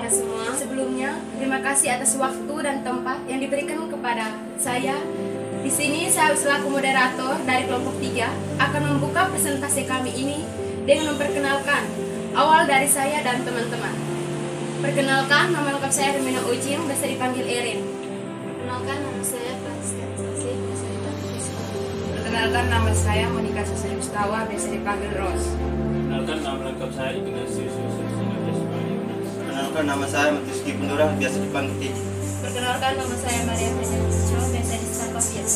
kepada semua. Sebelumnya, terima kasih atas waktu dan tempat yang diberikan kepada saya. Di sini saya selaku moderator dari kelompok 3 akan membuka presentasi kami ini dengan memperkenalkan awal dari saya dan teman-teman. Perkenalkan, nama lengkap saya Hermina Ujing, biasa dipanggil Erin. Perkenalkan, nama saya Francisca Sasi, biasa dipanggil Rizka. Perkenalkan, nama saya Monika Sasari Gustawa, biasa dipanggil Rose. Perkenalkan, nama lengkap saya Ignatius Yusuf, biasa dipanggil Yunas. Perkenalkan, nama saya Matiuski Bundura, biasa dipanggil Titi. Perkenalkan, nama saya Maria Ferdinand Puccio, biasa disapa Fiat.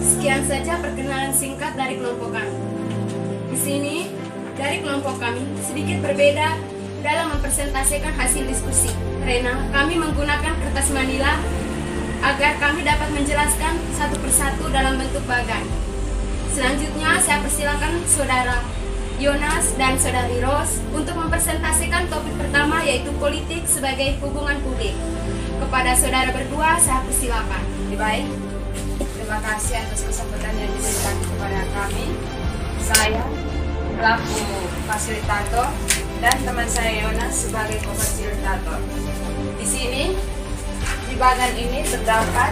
Sekian saja perkenalan singkat dari kelompok kami. Di sini, dari kelompok kami sedikit berbeda dalam mempresentasikan hasil diskusi, karena kami menggunakan kertas manila agar kami dapat menjelaskan satu persatu dalam bentuk bagan. Selanjutnya saya persilakan Saudara Yonas dan Saudari Rose untuk mempresentasikan topik pertama, yaitu politik sebagai hubungan publik. Kepada saudara berdua saya persilakan. Baik, terima kasih atas kesempatan yang diberikan kepada kami. Saya selaku fasilitator dan teman saya Yonas sebagai co-fasilitator. Di sini, di bagian ini terdapat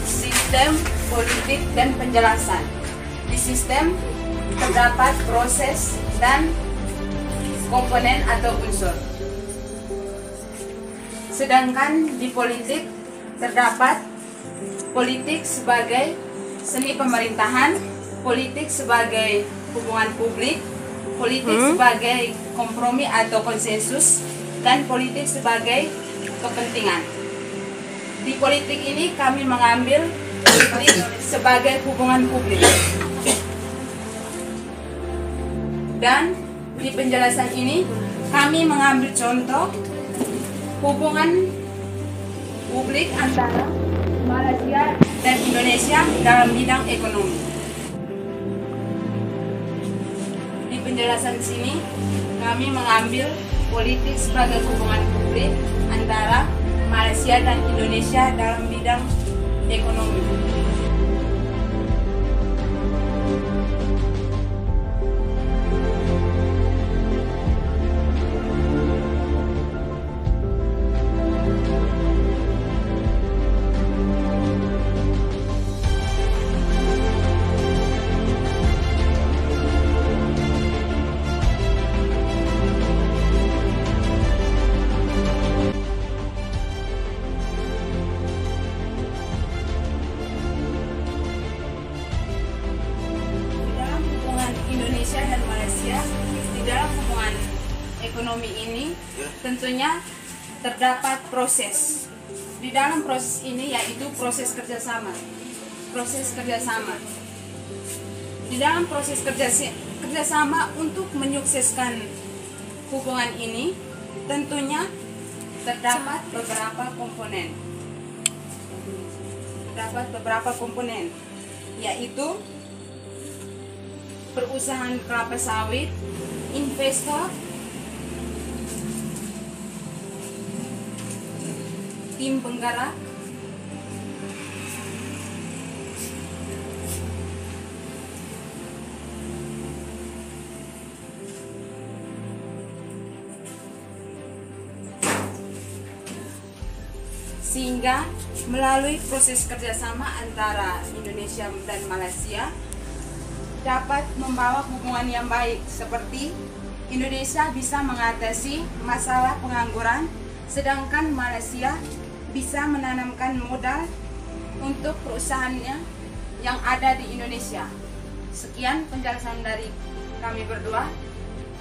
sistem, politik, dan penjelasan. Di sistem terdapat proses dan komponen atau unsur. Sedangkan di politik terdapat politik sebagai seni pemerintahan, politik sebagai hubungan publik, politik sebagai kompromi atau konsensus, dan politik sebagai kepentingan. Di politik ini kami mengambil politik sebagai hubungan publik. Dan di penjelasan ini kami mengambil contoh hubungan publik antara Malaysia dan Indonesia dalam bidang ekonomi. Di penjelasan sini kami mengambil politik sebagai hubungan publik antara Malaysia dan Indonesia dalam bidang ekonomi. Indonesia dan Malaysia, di dalam hubungan ekonomi ini tentunya terdapat proses. Di dalam proses ini yaitu proses kerjasama. Proses kerjasama. Di dalam proses kerjasama untuk menyukseskan hubungan ini tentunya terdapat beberapa komponen. Terdapat beberapa komponen, yaitu perusahaan kelapa sawit, investor, tim penggerak, sehingga melalui proses kerjasama antara Indonesia dan Malaysia dapat membawa hubungan yang baik, seperti Indonesia bisa mengatasi masalah pengangguran, sedangkan Malaysia bisa menanamkan modal untuk perusahaannya yang ada di Indonesia. Sekian penjelasan dari kami berdua.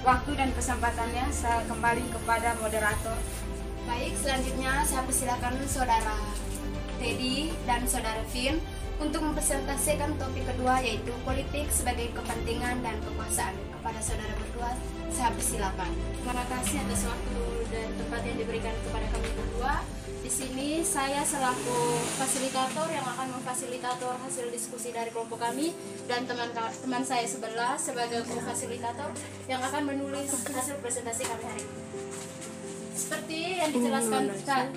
Waktu dan kesempatannya saya kembali kepada moderator. Baik, selanjutnya saya persilakan Saudara Teddy dan Saudara Vin untuk mempresentasikan topik kedua, yaitu politik sebagai kepentingan dan kekuasaan. Kepada saudara berdua, saya persilakan. Terima kasih atas waktu dan tempat yang diberikan kepada kami berdua. Di sini saya selaku fasilitator yang akan memfasilitator hasil diskusi dari kelompok kami, dan teman saya sebelah sebagai co-fasilitator yang akan menulis hasil presentasi kami hari ini. Seperti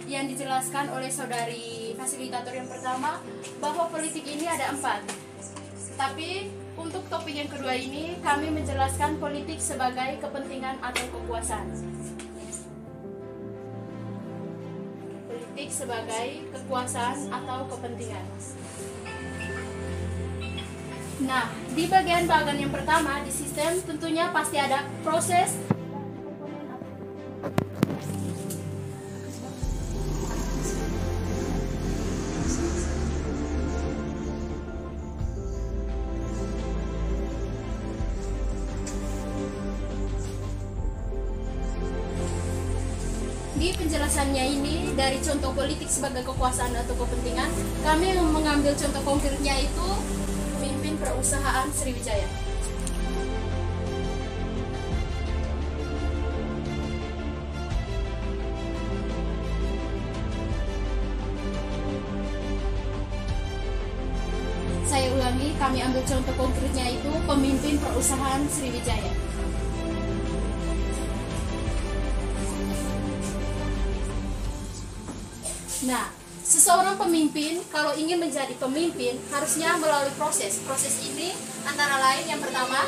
yang dijelaskan oleh saudari fasilitator yang pertama, bahwa politik ini ada 4. Tapi untuk topik yang kedua ini kami menjelaskan politik sebagai kepentingan atau kekuasaan. politik sebagai kekuasaan atau kepentingan. Nah, di bagian yang pertama di sistem tentunya pasti ada proses Di penjelasannya ini dari contoh politik sebagai kekuasaan atau kepentingan, kami mengambil contoh konkretnya itu pemimpin perusahaan Sriwijaya. Saya ulangi, kami ambil contoh konkretnya itu pemimpin perusahaan Sriwijaya. Nah, seseorang pemimpin kalau ingin menjadi pemimpin harusnya melalui proses. Proses ini antara lain yang pertama,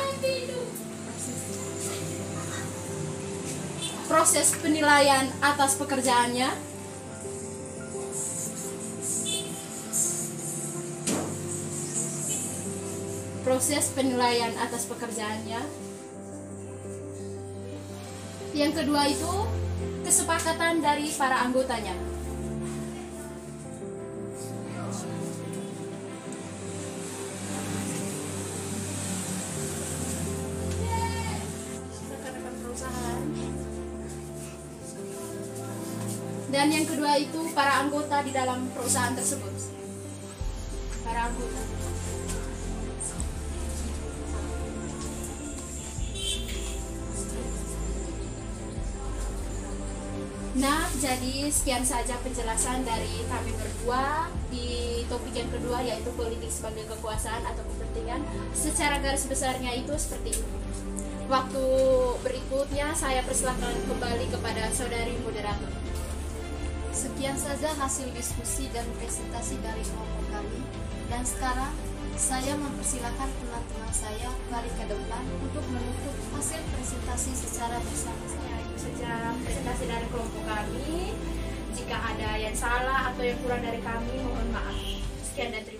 proses penilaian atas pekerjaannya. Proses penilaian atas pekerjaannya. Yang kedua itu kesepakatan dari para anggotanya. Dan yang kedua itu para anggota di dalam perusahaan tersebut. Para anggota. Nah, jadi sekian saja penjelasan dari kami berdua di topik yang kedua, yaitu politik sebagai kekuasaan atau kepentingan. Secara garis besarnya itu seperti itu. Waktu berikutnya saya persilakan kembali kepada saudari moderator. Sekian saja hasil diskusi dan presentasi dari kelompok kami. Dan sekarang saya mempersilakan teman-teman saya balik ke depan untuk menutup hasil presentasi secara bersama-sama. Itu saja presentasi dari kelompok kami. Jika ada yang salah atau yang kurang dari kami, mohon maaf. Sekian dan terima kasih.